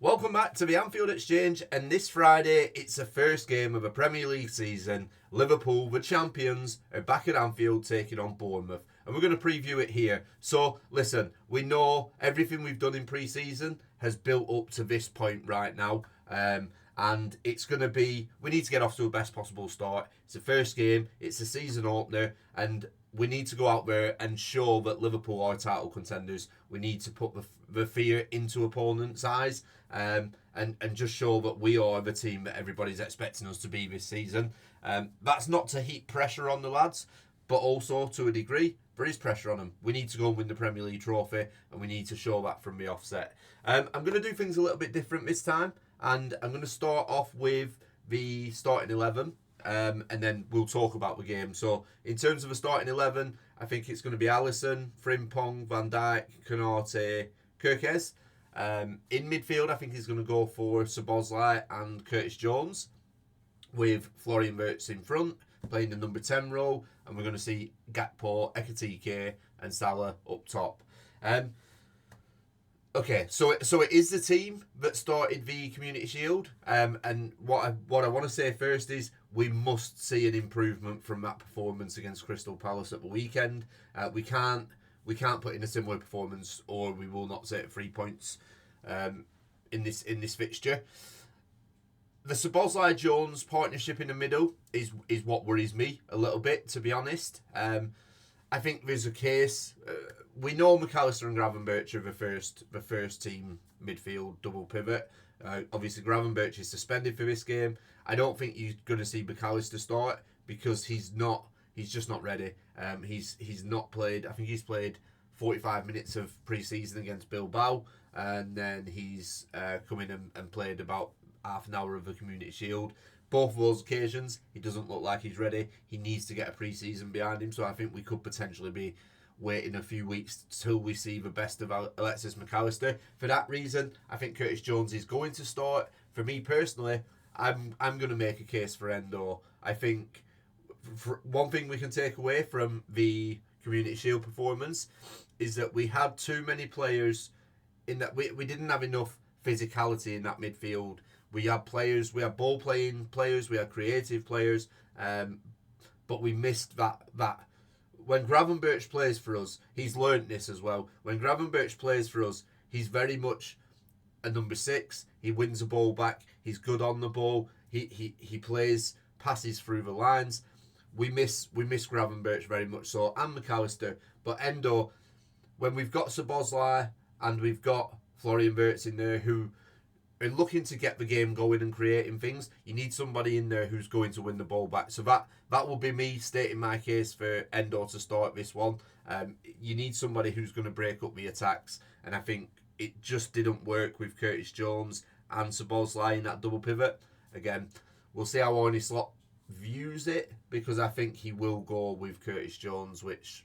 Welcome back to the Anfield Exchange, and this Friday it's the first game of a Premier League season. Liverpool, the champions, are back at Anfield taking on Bournemouth, and we're going to preview it here. So, listen, we know everything we've done in pre-season has built up to this point right now, and it's going to be, we need to get off to the best possible start. It's the first game, it's the season opener, and we need to go out there and show that Liverpool are title contenders. We need to put the fear into opponents' eyes, and just show that we are the team that everybody's expecting us to be this season. That's not to heap pressure on the lads, but also to a degree, there is pressure on them. We need to go and win the Premier League trophy, and we need to show that from the offset. I'm going to do things a little bit different this time, and I'm going to start off with the starting 11. And then we'll talk about the game. So, in terms of a starting 11, I think it's going to be Alisson, Frimpong, Van Dijk, Konate, Kirkes. In midfield, I think he's going to go for Szoboszlai and Curtis Jones, with Florian Wirtz in front, playing the number 10 role, and we're going to see Gakpo, Ekitike, and Salah up top. Okay, so it is the team that started the Community Shield, and what I want to say first is we must see an improvement from that performance against Crystal Palace at the weekend. We can't put in a similar performance, or we will not take 3 points in this fixture. The Szoboszlai Jones partnership in the middle is what worries me a little bit, to be honest. I think there's a case. We know McAllister and Gravenberch are the first team midfield double pivot. Obviously, Gravenberch is suspended for this game. I don't think you're going to see McAllister start because he's just not ready. He's not played. I think he's played 45 minutes of pre-season against Bilbao, and then he's come in and played about half an hour of the Community Shield. Both of those occasions, he doesn't look like he's ready. He needs to get a pre-season behind him, so I think we could potentially be waiting a few weeks till we see the best of Alexis McAllister. For that reason, I think Curtis Jones is going to start. For me personally, I'm going to make a case for Endo. I think one thing we can take away from the Community Shield performance is that we had too many players in that we didn't have enough physicality in that midfield. We had players, we had ball playing players, we had creative players, but we missed that. When Gravenberch plays for us, he's learnt this as well. When Gravenberch plays for us, he's very much a number 6. He wins the ball back. He's good on the ball. He plays passes through the lines. We miss Gravenberch very much so, and McAllister. But Endo, when we've got Szoboszlai and we've got Florian Wirtz in there who are looking to get the game going and creating things, you need somebody in there who's going to win the ball back. So that will be me stating my case for Endo to start this one. You need somebody who's going to break up the attacks, and I think it just didn't work with Curtis Jones and Szoboszlai in that double pivot. Again, we'll see how Arne Slot views it, because I think he will go with Curtis Jones, which,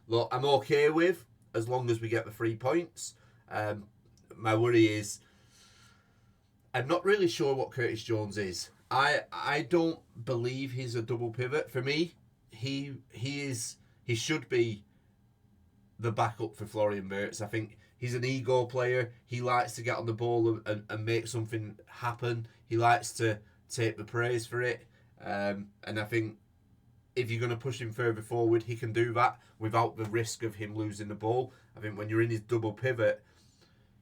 look, I'm okay with as long as we get the 3 points. My worry is I'm not really sure what Curtis Jones is. I don't believe he's a double pivot. For me, he should be the backup for Florian Wirtz. I think he's an ego player. He likes to get on the ball and make something happen. He likes to take the praise for it. And I think if you're going to push him further forward, he can do that without the risk of him losing the ball. I think when you're in his double pivot,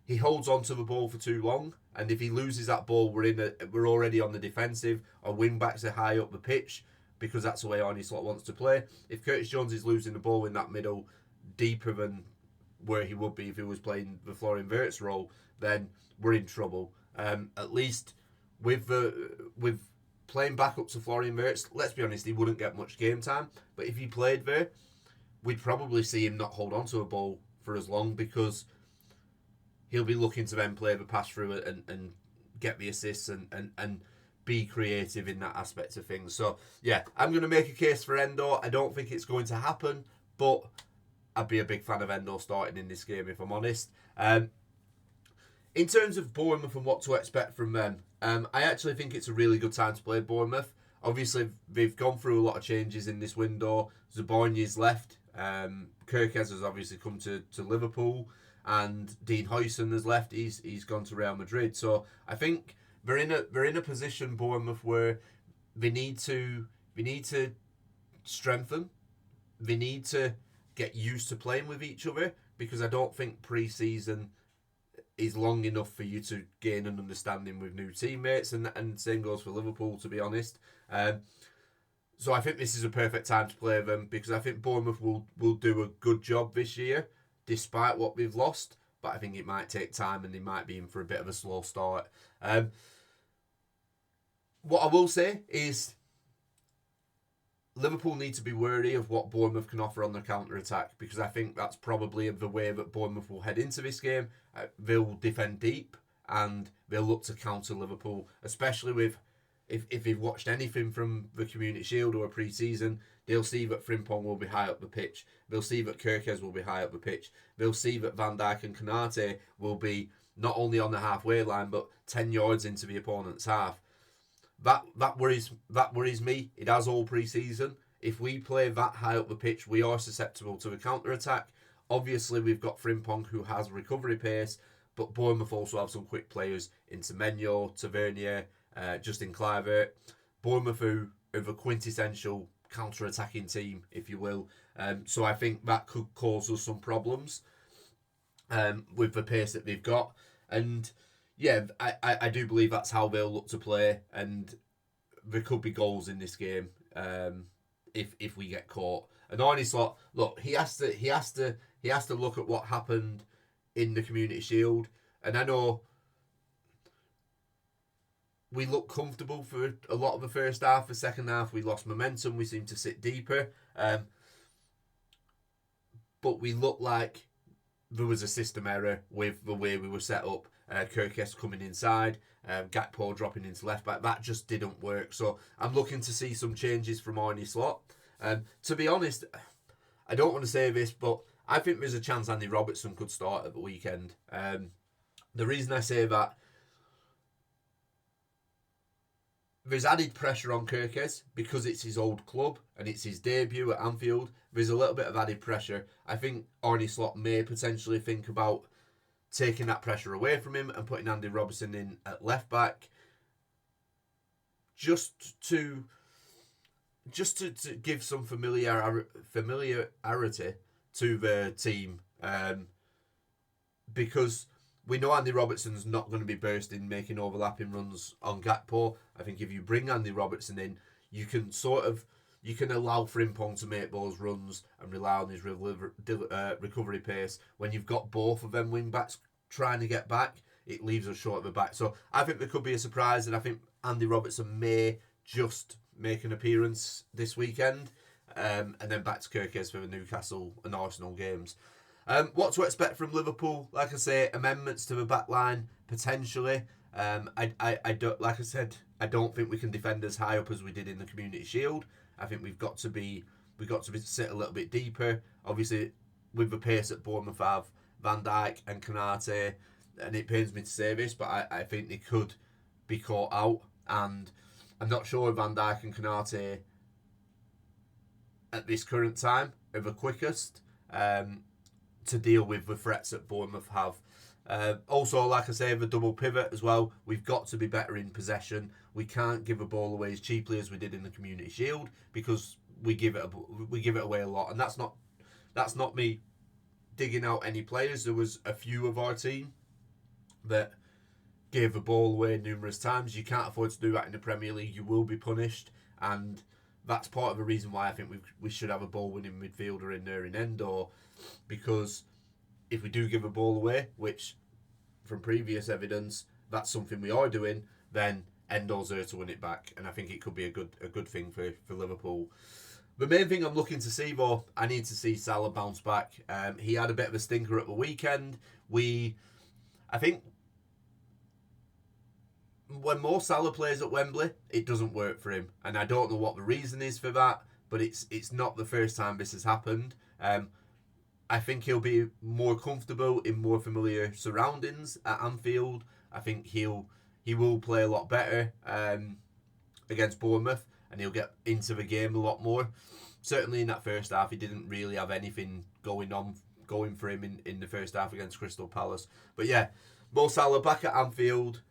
he holds on to the ball for too long, and if he loses that ball, we're already on the defensive. Our wing backs are high up the pitch because that's the way Arne Slot wants to play. If Curtis Jones is losing the ball in that middle, deeper than where he would be if he was playing the Florian Wirtz role, then we're in trouble. At least with playing back up to Florian Wirtz, let's be honest, he wouldn't get much game time. But if he played there, we'd probably see him not hold on to a ball for as long, because he'll be looking to then play the pass through it and get the assists and be creative in that aspect of things. So, yeah, I'm going to make a case for Endo. I don't think it's going to happen, but I'd be a big fan of Endo starting in this game, if I'm honest. In terms of Bournemouth and what to expect from them, I actually think it's a really good time to play Bournemouth. Obviously, they've gone through a lot of changes in this window. Zaborni's left. Kirkes has obviously come to Liverpool. and Dean Huijsen has left. He's gone to Real Madrid. So I think they're in a position, Bournemouth, where they need to strengthen. They need to get used to playing with each other, because I don't think pre-season is long enough for you to gain an understanding with new teammates, and same goes for Liverpool, to be honest. So I think this is a perfect time to play them, because I think Bournemouth will do a good job this year, despite what we've lost. But I think it might take time, and they might be in for a bit of a slow start. What I will say is, Liverpool need to be wary of what Bournemouth can offer on the counter-attack, because I think that's probably the way that Bournemouth will head into this game. They'll defend deep, and they'll look to counter Liverpool, especially with, if you've watched anything from the Community Shield or a pre-season, they'll see that Frimpong will be high up the pitch. They'll see that Kerkez will be high up the pitch. They'll see that Van Dijk and Konate will be not only on the halfway line, but 10 yards into the opponent's half. That worries me. It has all pre-season. If we play that high up the pitch, we are susceptible to a counter-attack. Obviously, we've got Frimpong, who has recovery pace, but Bournemouth also have some quick players in Semenyo, Tavernier, Justin Kluivert. Bournemouth are the quintessential counter-attacking team, if you will. So I think that could cause us some problems with the pace that they've got. And yeah, I do believe that's how they'll look to play, and there could be goals in this game if we get caught. And Arne Slot, look, he has to look at what happened in the Community Shield, and I know we looked comfortable for a lot of the first half. The second half, we lost momentum. We seemed to sit deeper, but we looked like there was a system error with the way we were set up. Kerkez coming inside, Gakpo dropping into left back. That just didn't work. So I'm looking to see some changes from Arne Slot. To be honest, I don't want to say this, but I think there's a chance Andy Robertson could start at the weekend. The reason I say that, there's added pressure on Kerkez because it's his old club and it's his debut at Anfield. There's a little bit of added pressure. I think Arne Slot may potentially think about taking that pressure away from him and putting Andy Robertson in at left back, just to give some familiarity to the team, because we know Andy Robertson's not going to be bursting, making overlapping runs on Gakpo. I think if you bring Andy Robertson in, you can allow Frimpong to make those runs and rely on his recovery pace. When you've got both of them wing backs trying to get back, it leaves us short of the back. So I think there could be a surprise, and I think Andy Robertson may just make an appearance this weekend, and then back to Kerkez for the Newcastle and Arsenal games. What to expect from Liverpool? Like I say, amendments to the back line potentially. I don't, like I said, I don't think we can defend as high up as we did in the Community Shield. I think we've got to sit a little bit deeper. Obviously, with the pace that Bournemouth have, Van Dijk and Konate, and it pains me to say this, but I think they could be caught out, and I'm not sure Van Dijk and Konate at this current time are the quickest to deal with the threats that Bournemouth have. Also, like I say, the double pivot as well. We've got to be better in possession. We can't give a ball away as cheaply as we did in the Community Shield, because we give it away a lot, and that's not me digging out any players. There was a few of our team that gave the ball away numerous times. You can't afford to do that in the Premier League. You will be punished, and that's part of the reason why I think we should have a ball-winning midfielder in there in Endo, because if we do give a ball away, which from previous evidence that's something we are doing, then Endo's there to win it back, and I think it could be a good thing for Liverpool. The main thing I'm looking to see, though, I need to see Salah bounce back. He had a bit of a stinker at the weekend. I think when Mo Salah plays at Wembley, it doesn't work for him, and I don't know what the reason is for that, but it's not the first time this has happened. I think he'll be more comfortable in more familiar surroundings at Anfield. I think he will play a lot better against Bournemouth, and he'll get into the game a lot more. Certainly in that first half, he didn't really have anything going on going for him in the first half against Crystal Palace. But yeah, Mo Salah back at Anfield.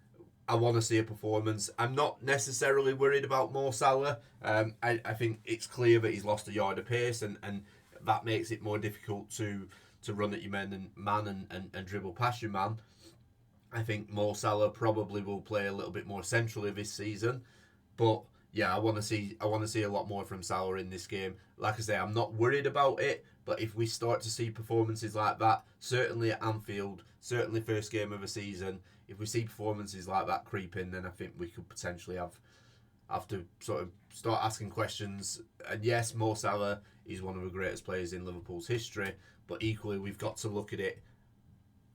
I want to see a performance. I'm not necessarily worried about Mo Salah. I think it's clear that he's lost a yard of pace, and that makes it more difficult to run at your man and dribble past your man. I think Mo Salah probably will play a little bit more centrally this season, but yeah, I want to see a lot more from Salah in this game. Like I say, I'm not worried about it, but if we start to see performances like that, certainly at Anfield, certainly first game of the season, if we see performances like that creep in, then I think we could potentially have to sort of start asking questions. And yes, Mo Salah is one of the greatest players in Liverpool's history, but equally we've got to look at it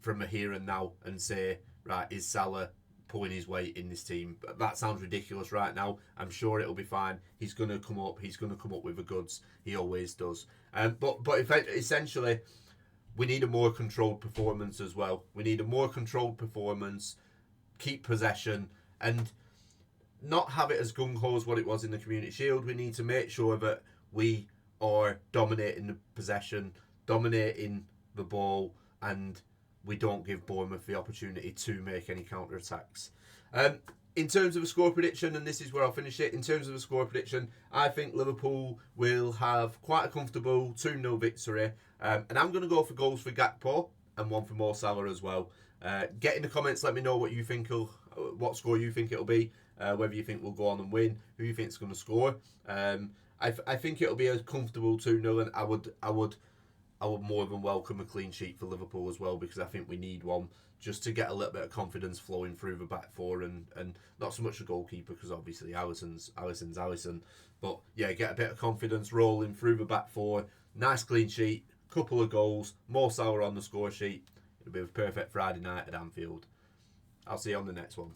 from a here and now and say, right, is Salah pulling his weight in this team? That sounds ridiculous right now. I'm sure it'll be fine. He's going to come up. He's going to come up with the goods. He always does. But essentially, we need a more controlled performance as well. We need a more controlled performance, keep possession, and not have it as gung-ho as what it was in the Community Shield. We need to make sure that we are dominating the possession, dominating the ball, and we don't give Bournemouth the opportunity to make any counter-attacks. In terms of a score prediction, and this is where I'll finish it, in terms of a score prediction, I think Liverpool will have quite a comfortable 2-0 victory. And I'm going to go for goals for Gakpo and one for Mo Salah as well. Get in the comments, let me know what score you think it'll be, whether you think we'll go on and win, who you think is going to score. I think it'll be a comfortable 2-0, and I would more than welcome a clean sheet for Liverpool as well, because I think we need one just to get a little bit of confidence flowing through the back four, and not so much the goalkeeper, because obviously Alisson's Alisson. But yeah, get a bit of confidence rolling through the back four. Nice clean sheet, couple of goals, Mo Salah on the score sheet. It'll be a perfect Friday night at Anfield. I'll see you on the next one.